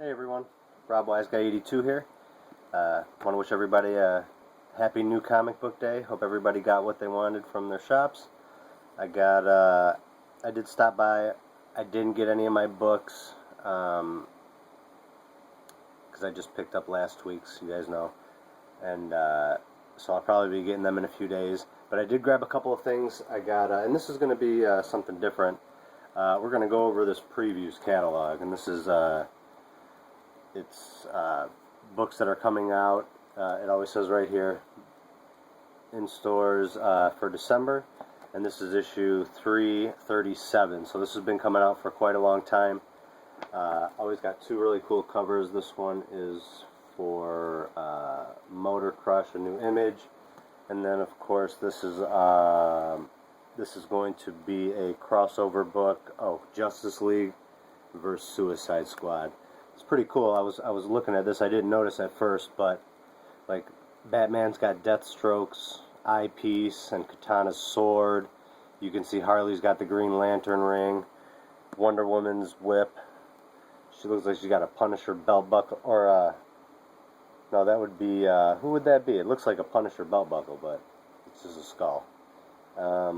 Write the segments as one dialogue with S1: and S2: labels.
S1: Hey everyone, Rob Wise Guy 82 here. Want to wish everybody a happy new comic book day. Hope everybody got what they wanted from their shops. I did stop by. I didn't get any of my books because I just picked up last week's, you guys know, and so I'll probably be getting them in a few days. But I did grab a couple of things. I got, and this is going to be something different. We're going to go over this previews catalog, and this is it's books that are coming out. It always says right here, in stores for December, and this is issue 337. So this has been coming out for quite a long time. Always got two really cool covers. This one is for Motor Crush, a new image, and then of course this is going to be a crossover book. Oh, Justice League versus Suicide Squad. It's pretty cool. I was looking at this. I didn't notice at first, but like Batman's got Deathstroke's eyepiece and Katana's sword. You can see Harley's got the Green Lantern ring. Wonder Woman's whip. She looks like she's got a Punisher belt buckle, or no, that would be who would that be? It looks like a Punisher belt buckle, but it's just a skull. I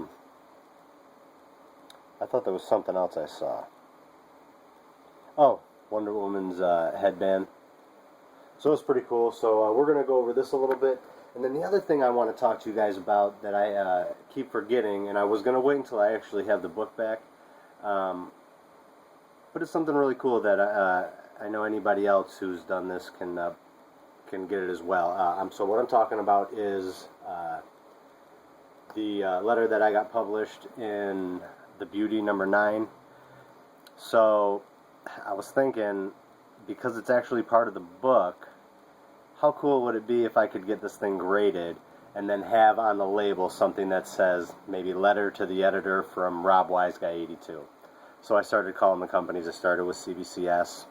S1: thought there was something else I saw. Oh, Wonder Woman's headband. So it's pretty cool. So we're going to go over this a little bit. And then the other thing I want to talk to you guys about that I keep forgetting, and I was going to wait until I actually have the book back, but it's something really cool that I know anybody else who's done this can get it as well. So what I'm talking about is the letter that I got published in The Beauty #9. So I was thinking, because it's actually part of the book, how cool would it be if I could get this thing graded and then have on the label something that says maybe letter to the editor from Rob Wise Guy 82. So I started calling the companies. I started with CBCS,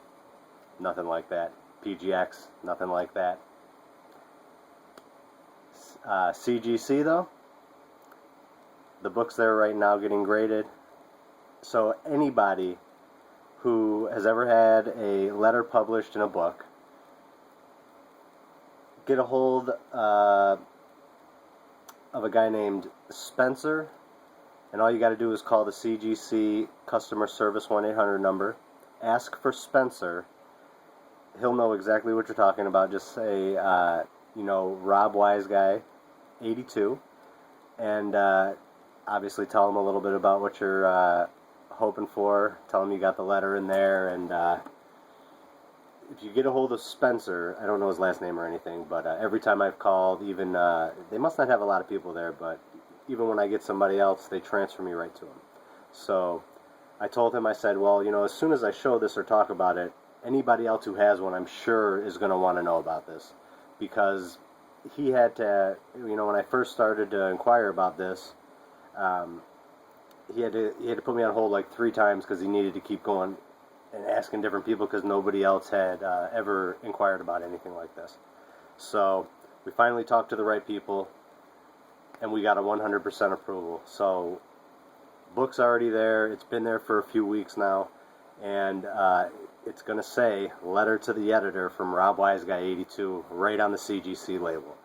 S1: nothing like that. PGX, nothing like that. CGC though, the book's there right now getting graded. So anybody who has ever had a letter published in a book, get a hold of a guy named Spencer, and all you got to do is call the CGC customer service 1-800 number, ask for Spencer. He'll know exactly what you're talking about. Just say, Rob Wise Guy 82, and obviously tell him a little bit about what you're hoping for. Tell him you got the letter in there, and if you get a hold of Spencer, I don't know his last name or anything, but every time I've called, even they must not have a lot of people there, but even when I get somebody else, they transfer me right to him. So I told him, I said, well, as soon as I show this or talk about it, anybody else who has one, I'm sure is going to want to know about this, because he had to, when I first started to inquire about this, he had to put me on hold like 3 times because he needed to keep going and asking different people because nobody else had ever inquired about anything like this. So we finally talked to the right people, and we got a 100% approval. So book's already there. It's been there for a few weeks now, and it's going to say letter to the editor from Rob Wise Guy 82 right on the CGC label.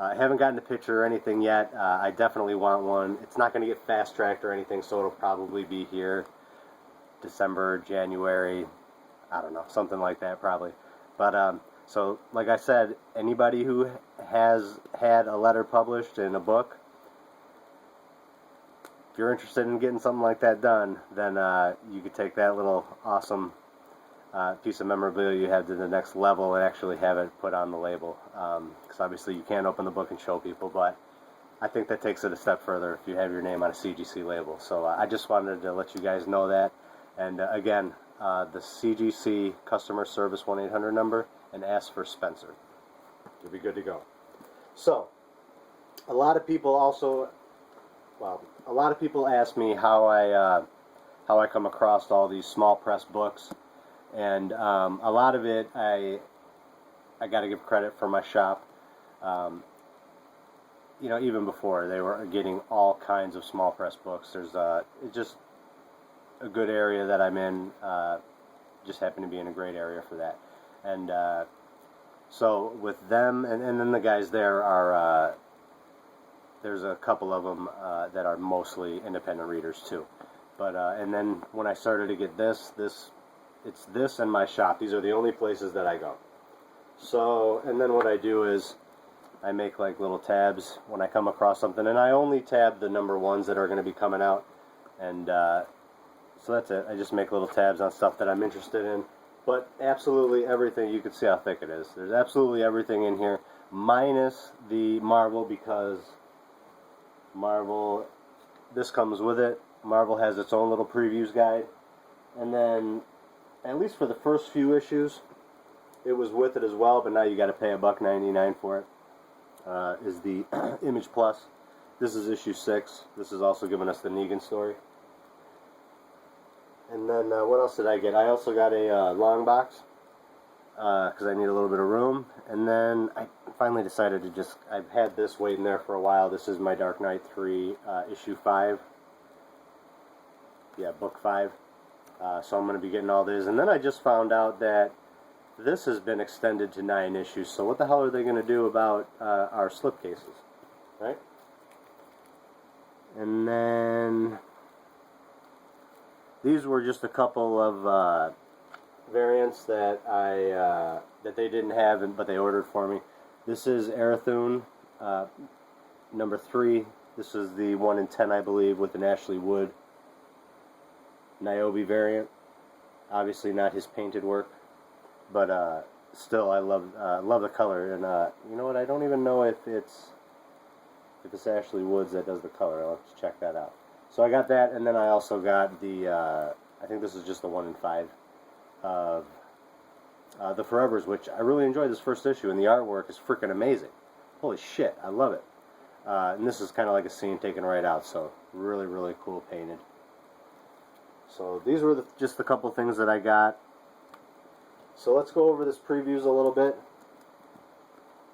S1: I haven't gotten a picture or anything yet. I definitely want one. It's not going to get fast-tracked or anything, so it'll probably be here December, January, I don't know, something like that probably. But so like I said, anybody who has had a letter published in a book, if you're interested in getting something like that done, then you could take that little awesome piece of memorabilia you have to the next level and actually have it put on the label. Because obviously you can't open the book and show people, but I think that takes it a step further if you have your name on a CGC label. So I just wanted to let you guys know that. And again, the CGC customer service 1-800 number, and ask for Spencer. You'll be good to go. So a lot of people ask me how I come across all these small press books. And a lot of it, I got to give credit for my shop. Even before, they were getting all kinds of small press books. There's it's just a good area that I'm in. just happen to be in a great area for that. And so with them, and then the guys there are, there's a couple of them that are mostly independent readers too. But and then when I started to get it's this and my shop. These are the only places that I go. So, and then what I do is I make like little tabs when I come across something, and I only tab the number ones that are going to be coming out. And so that's it. I just make little tabs on stuff that I'm interested in. But absolutely everything, you can see how thick it is. There's absolutely everything in here, minus the Marvel, because Marvel, this comes with it. Marvel has its own little previews guide. And then, at least for the first few issues, it was with it as well, but now you got to pay $1.99 for it. Is the Image Plus. This is issue 6. This is also giving us the Negan story. And then what else did I get? I also got a long box because I need a little bit of room. And then I finally decided to just, I've had this waiting there for a while. This is my Dark Knight 3 issue 5. Yeah, book 5. So I'm going to be getting all this. And then I just found out that this has been extended to 9 issues. So what the hell are they going to do about our slipcases? Right? And then these were just a couple of variants that that they didn't have, but they ordered for me. This is Arathune number 3. This is the 1 in 10, I believe, with an Ashley Wood Niobe variant. Obviously not his painted work, but still I love the color. And you know what? I don't even know if it's Ashley Woods that does the color. I'll have to check that out. So I got that, and then I also got the, I think this is just the 1 in 5 of the Forevers, which I really enjoyed this first issue, and the artwork is freaking amazing. Holy shit, I love it. And this is kind of like a scene taken right out, so really, really cool painted. So these were just a couple things that I got. So let's go over this previews a little bit.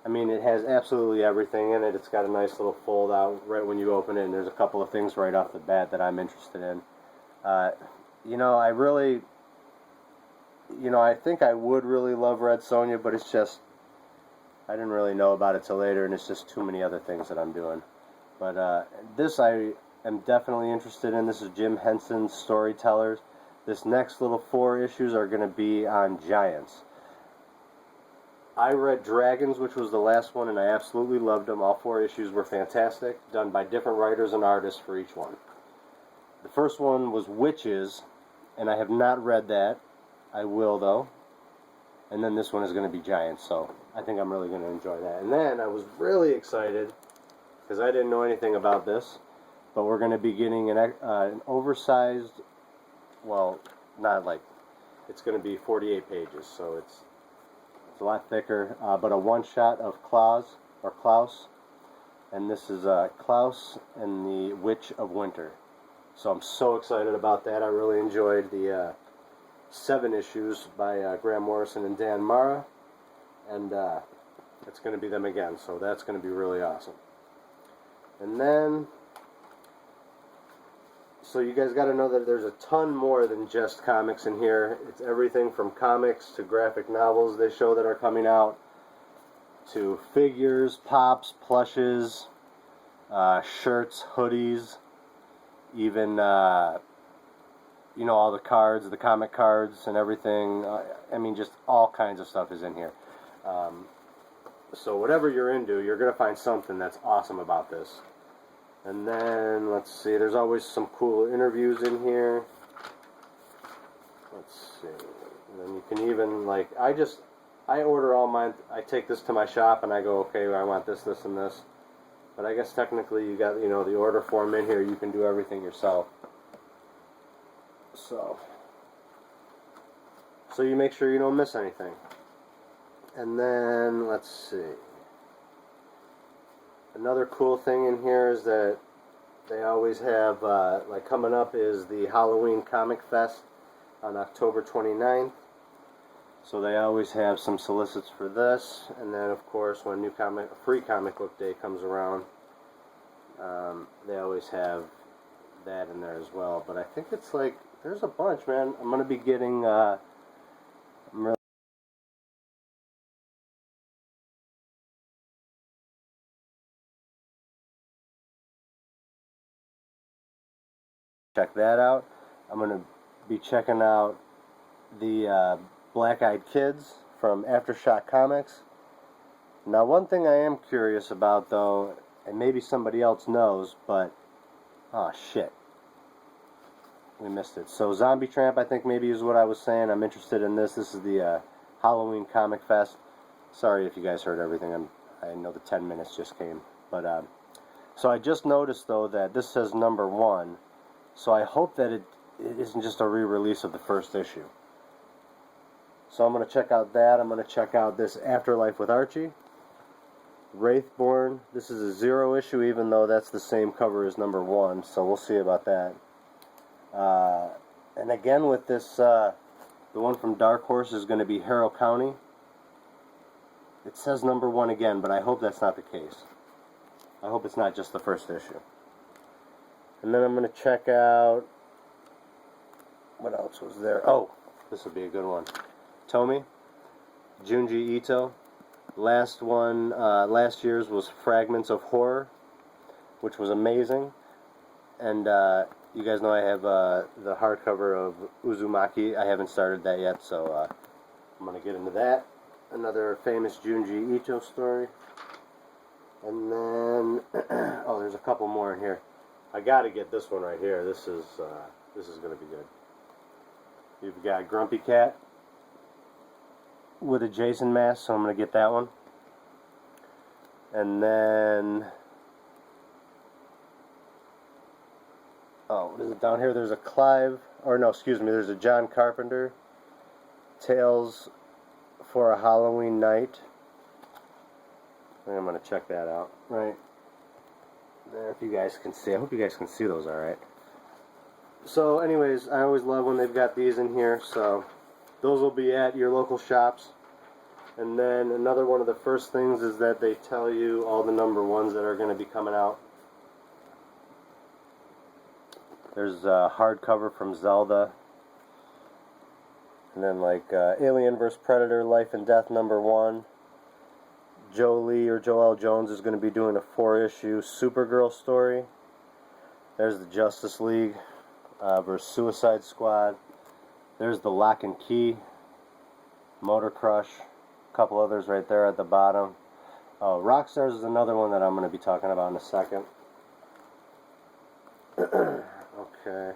S1: I mean, it has absolutely everything in it. It's got a nice little fold out right when you open it, and there's a couple of things right off the bat that I'm interested in. You know, I think I would really love Red Sonja, but it's just, I didn't really know about it till later, and it's just too many other things that I'm doing. But this I am definitely interested in. This is Jim Henson's Storytellers. This next little 4 issues are going to be on giants. I read Dragons, which was the last one, and I absolutely loved them. All 4 issues were fantastic, done by different writers and artists for each one. The first one was Witches, and I have not read that. I will, though. And then this one is going to be Giants, so I think I'm really going to enjoy that. And then I was really excited, because I didn't know anything about this, but we're going to be getting an oversized, well, not like, it's going to be 48 pages, so it's a lot thicker, but a one-shot of Klaus, and this is Klaus and the Witch of Winter. So I'm so excited about that. I really enjoyed the 7 issues by Graham Morrison and Dan Mara, and it's going to be them again, so that's going to be really awesome. And then, so you guys got to know that there's a ton more than just comics in here. It's everything from comics to graphic novels they show that are coming out, to figures, pops, plushes, shirts, hoodies, even, you know, all the cards, the comic cards and everything. I mean, just all kinds of stuff is in here. So whatever you're into, you're going to find something that's awesome about this. And then, let's see, there's always some cool interviews in here. Let's see. And then you can even, like, I order all mine. I take this to my shop and I go, okay, I want this, this, and this. But I guess technically you got, you know, the order form in here. You can do everything yourself. So you make sure you don't miss anything. And then, let's see. Another cool thing in here is that they always have, like coming up is the Halloween Comic Fest on October 29th. So they always have some solicits for this. And then, of course, when free comic book day comes around, they always have that in there as well. But I think it's like, there's a bunch, man. I'm going to be getting check that out. I'm going to be checking out the Black Eyed Kids from Aftershock Comics. Now, one thing I am curious about, though, and maybe somebody else knows, but oh shit, we missed it. So Zombie Tramp, I think maybe is what I was saying. I'm interested in this. This is the Halloween Comic Fest. Sorry if you guys heard everything. I know the 10 minutes just came, but so I just noticed though that this says #1, so I hope that it isn't just a re-release of the first issue. So I'm going to check out that. I'm going to check out this Afterlife with Archie. Wraithborn. This is a 0 issue, even though that's the same cover as #1, so we'll see about that. And again with this, the one from Dark Horse is going to be Harrow County. It says #1 again, but I hope that's not the case. I hope it's not just the first issue. And then I'm going to check out, what else was there? Oh, this would be a good one. Tomy, Junji Ito. Last year's was Fragments of Horror, which was amazing. And you guys know I have the hardcover of Uzumaki. I haven't started that yet, so I'm going to get into that. Another famous Junji Ito story. And then, oh, there's a couple more in here. I got to get this one right here. This is going to be good. You've got Grumpy Cat with a Jason mask, so I'm going to get that one. And then, oh, what is it down here? There's a Clive, or no, excuse me, there's a John Carpenter, Tales for a Halloween Night. I think I'm going to check that out. Right there, if you guys can see. I hope you guys can see those alright. So anyways, I always love when they've got these in here, so those will be at your local shops. And then another one of the first things is that they tell you all the #1s that are going to be coming out. There's a hardcover from Zelda. And then like Alien vs. Predator, Life and Death #1. Jolie or Joelle Jones is going to be doing a 4-issue Supergirl story. There's the Justice League versus Suicide Squad. There's the Lock and Key, Motor Crush, a couple others right there at the bottom. Oh, Rockstars is another one that I'm going to be talking about in a second. Okay.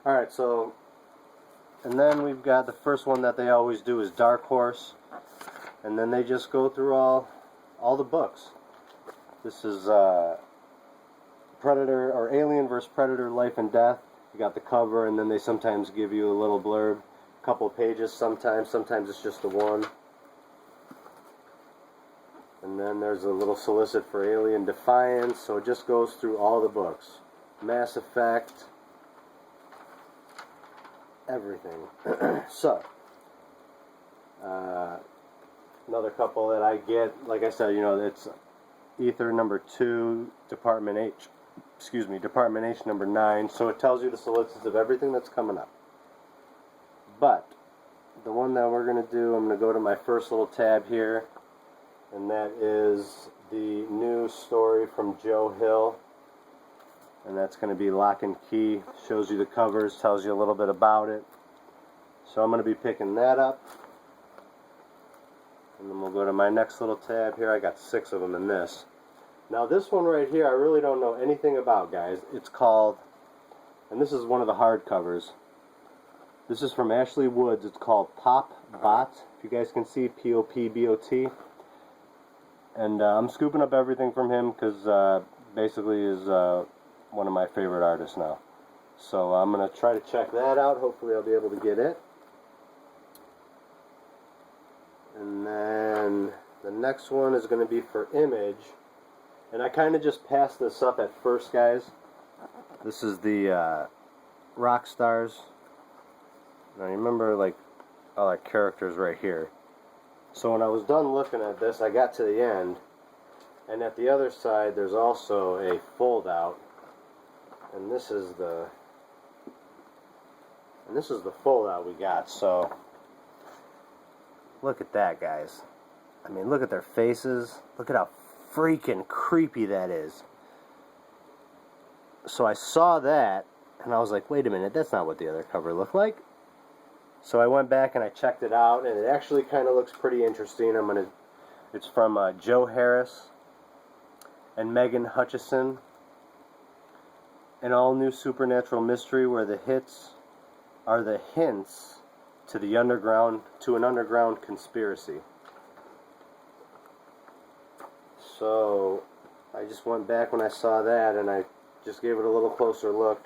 S1: Alright, so, and then we've got the first one that they always do is Dark Horse. And then they just go through all the books. This is Predator or Alien vs. Predator, Life and Death. You got the cover, and then they sometimes give you a little blurb, a couple of pages sometimes it's just the one. And then there's a little solicit for Alien Defiance, so it just goes through all the books. Mass Effect, everything. So, another couple that I get, like I said, you know, it's Ether #2, Department H #9, so it tells you the solicits of everything that's coming up. But the one that we're going to do, I'm going to go to my first little tab here, and that is the new story from Joe Hill, and that's going to be Lock and Key. Shows you the covers, tells you a little bit about it. So I'm going to be picking that up. And then we'll go to my next little tab here. I got 6 of them in this. Now this one right here I really don't know anything about, guys. It's called, and this is one of the hardcovers. This is from Ashley Woods. It's called Pop Bot. If you guys can see, P-O-P-B-O-T. And I'm scooping up everything from him because basically is one of my favorite artists now. So I'm going to try to check that out. Hopefully I'll be able to get it. And then the next one is going to be for Image. And I kind of just passed this up at first, guys. This is the Rock Stars. Now remember, like, all our characters right here. So when I was done looking at this, I got to the end. And at the other side, there's also a fold-out. And this is the fold-out we got. So look at that, guys. I mean, look at their faces. Look at how freaking creepy that is. So I saw that, And I was like, wait a minute, that's not what the other cover looked like. So I went back and I checked it out, and it actually kind of looks pretty interesting. It's from Joe Harris and Megan Hutchison. An all-new supernatural mystery where the hits are the hints to an underground conspiracy. So I just went back when I saw that, and I just gave it a little closer look.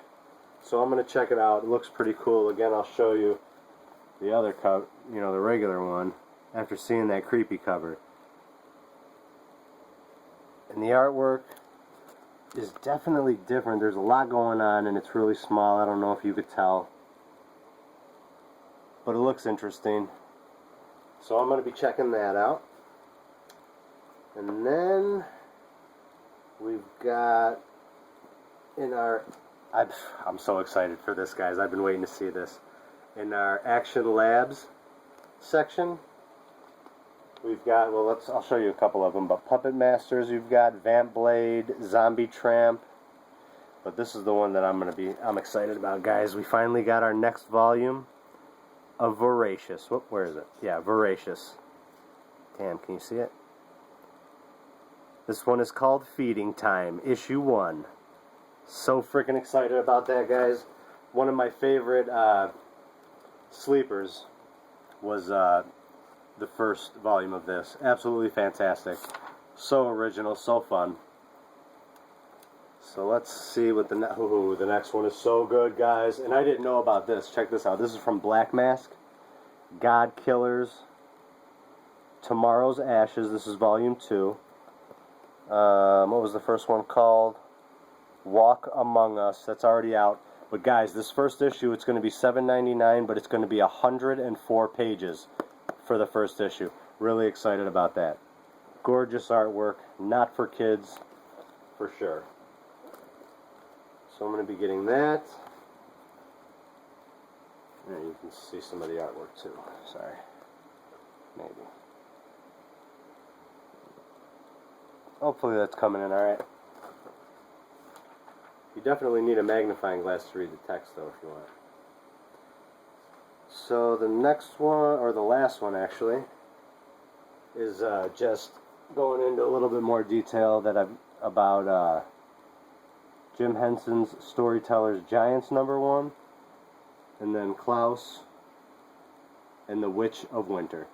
S1: So I'm going to check it out. It looks pretty cool. Again, I'll show you the other cover, the regular one, after seeing that creepy cover. And the artwork is definitely different. There's a lot going on, and it's really small. I don't know if you could tell, but it looks interesting. So I'm going to be checking that out. And then we've got in our, I'm so excited for this, guys. I've been waiting to see this. In our Action Labs section, we've got, I'll show you a couple of them, but Puppet Masters, you've got Vamp Blade, Zombie Tramp, but this is the one that I'm excited about, guys. We finally got our next volume of Voracious. Where is it? Yeah, Voracious. Damn, can you see it? This one is called Feeding Time, Issue 1. So freaking excited about that, guys. One of my favorite sleepers was the first volume of this. Absolutely fantastic. So original, so fun. So let's see what the next one is. So good, guys. And I didn't know about this. Check this out. This is from Black Mask. God Killers. Tomorrow's Ashes. This is volume 2. What was the first one called? Walk Among Us. That's already out. But guys, this first issue, it's going to be $7.99, but it's going to be 104 pages for the first issue. Really excited about that. Gorgeous artwork. Not for kids, for sure. So I'm going to be getting that. And you can see some of the artwork too. Sorry. Maybe. Hopefully that's coming in alright. You definitely need a magnifying glass to read the text though, if you want. So the next one, or the last one actually, is just going into a little bit more detail about Jim Henson's Storyteller's Giants #1, and then Klaus and the Witch of Winter.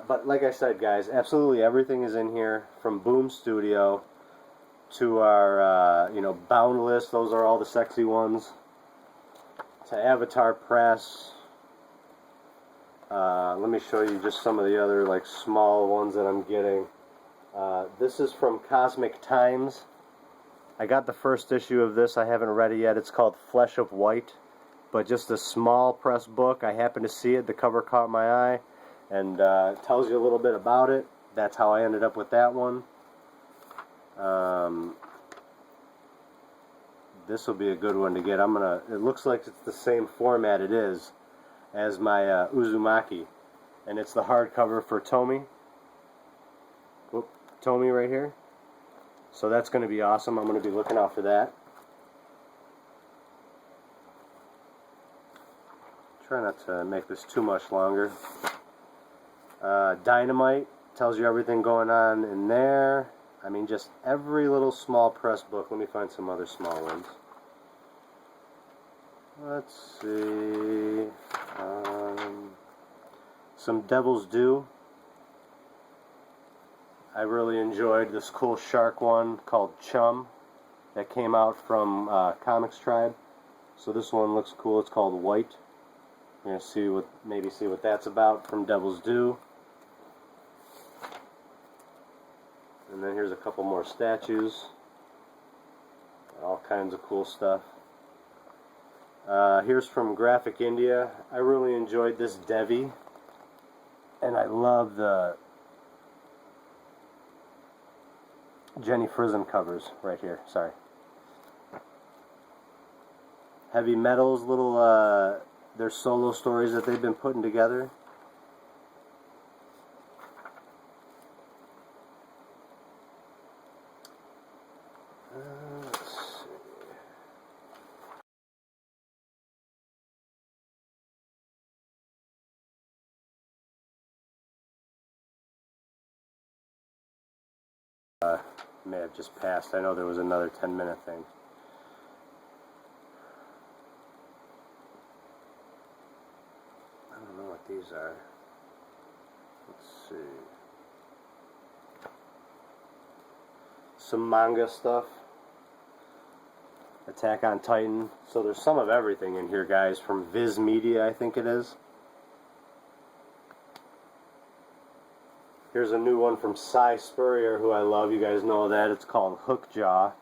S1: But like I said, guys, absolutely everything is in here, from Boom Studio to our, Boundless. Those are all the sexy ones. To Avatar Press. Let me show you just some of the other small ones that I'm getting. This is from Cosmic Times. I got the first issue of this. I haven't read it yet. It's called Flesh of White, but just a small press book. I happened to see it. The cover caught my eye, and tells you a little bit about it. That's how I ended up with that one. This will be a good one to get. It looks like it's the same format it is as my Uzumaki, and it's the hardcover for Tomy. Tomy right here. So that's going to be awesome. I'm going to be looking out for that. Try not to make this too much longer. Dynamite tells you everything going on in there. I mean, just every little small press book. Let me find some other small ones. Let's see. Some Devil's Due. I really enjoyed this cool shark one called Chum that came out from Comics Tribe. So this one looks cool. It's called White. We're going to maybe see what that's about from Devil's Due. And then here's a couple more statues. All kinds of cool stuff. Here's from Graphic India. I really enjoyed this Devi. And I love the Jenny Frison covers right here. Sorry. Heavy Metal's little, their solo stories that they've been putting together. Let's see. May have just passed. I know there was another 10-minute thing. I don't know what these are. Let's see. Some manga stuff. Attack on Titan. So there's some of everything in here, guys, from Viz Media, I think it is. Here's a new one from Cy Spurrier, who I love. You guys know that. It's called Hookjaw.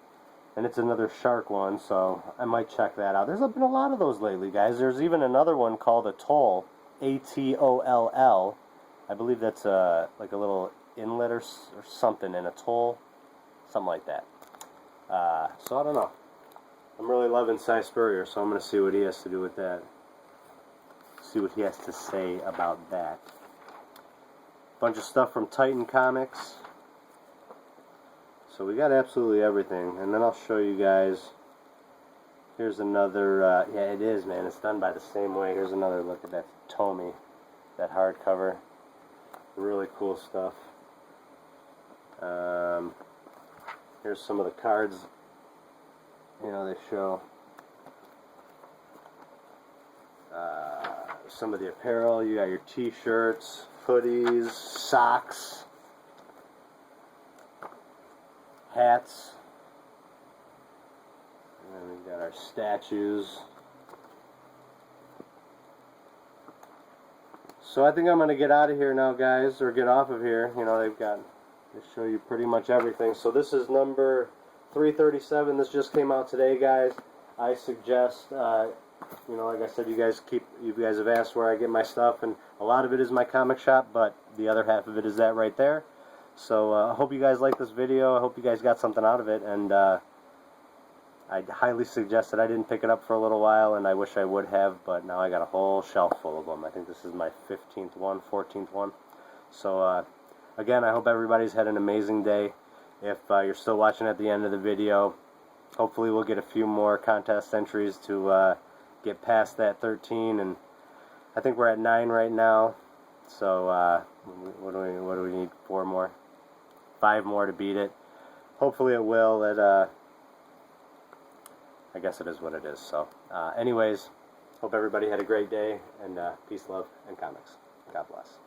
S1: And it's another shark one, so I might check that out. There's been a lot of those lately, guys. There's even another one called Atoll. A-T-O-L-L. I believe that's like a little inlet or something in Atoll. Something like that. So I don't know. I'm really loving Cy Spurrier, so I'm going to see what he has to do with that. See what he has to say about that. Bunch of stuff from Titan Comics. So we got absolutely everything. And then I'll show you guys. Here's another, yeah, it is, man. It's done by the same way. Here's another look at that Tomy, that hardcover. Really cool stuff. Here's some of the cards. You know, they show some of the apparel. You got your t-shirts, hoodies, socks, hats, and then we've got our statues. So I think I'm going to get out of here now, guys, or get off of here. You know, they show you pretty much everything. So this is number 337. This just came out today, guys. I suggest, you know, like I said, you guys have asked where I get my stuff, and a lot of it is my comic shop, but the other half of it is that right there. So I hope you guys like this video. I hope you guys got something out of it, and I highly suggest it. I didn't pick it up for a little while, and I wish I would have, but now I got a whole shelf full of them. I think this is my 15th one, 14th one. So again, I hope everybody's had an amazing day. If you're still watching at the end of the video, hopefully we'll get a few more contest entries to get past that 13, and I think we're at 9 right now. So what do we need? 4 more, 5 more to beat it. Hopefully it will. I guess it is what it is. So anyways, hope everybody had a great day, and peace, love, and comics. God bless.